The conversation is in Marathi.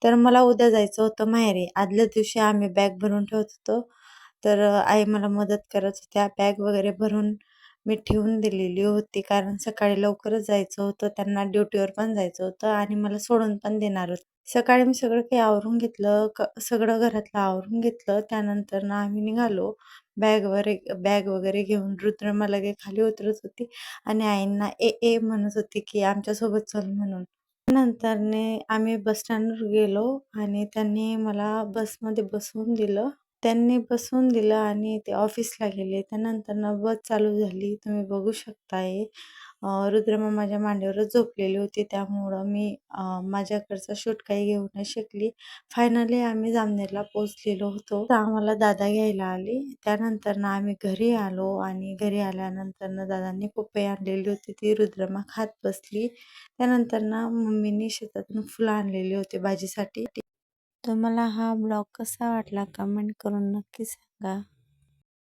तर मला उद्या जायचं होतं माहेरी. आदल्या दिवशी आम्ही बॅग भरून ठेवत होतो. तर आई मला मदत करत होत्या. बॅग वगैरे भरून मी ठेवून दिलेली होती, कारण सकाळी लवकरच जायचं होतं. त्यांना ड्युटीवर पण जायचं होतं आणि मला सोडून पण देणार होते. सकाळी मी सगळं काही आवरून घेतलं, सगळं घरातलं आवरून घेतलं. त्यानंतर ना आम्ही निघालो. बॅग वगैरे घेऊन. रुद्रमा लगे खाली उतरत होती आणि आईंना ए म्हणत होती, की आमच्यासोबत चल म्हणून. नंतरने आम्ही बस स्टँडवर गेलो आणि त्यांनी मला बसमध्ये बसवून दिलं. त्यांनी बसवून दिलं आणि ते ऑफिसला गेले. त्यानंतरनं बस चालू झाली. तुम्ही बघू शकताय. रुद्रमा माझ्या मांडीवरच झोपलेली होती. त्यामुळं मी माझ्याकडचा शूट काही घेऊ नाही शकली. फायनली आम्ही जामनेरला पोहोचलेलो होतो. तर आम्हाला दादा घ्यायला आले. त्यानंतरनं आम्ही घरी आलो आणि घरी आल्यानंतरनं दादांनी पपई आणलेली होती. ती रुद्रमा खात बसली. त्यानंतरनं मम्मीनी शेतातून फुलं आणलेली होती भाजीसाठी. तुम्हाला हा ब्लॉग कसा वाटला कमेंट करून नक्की सांगा.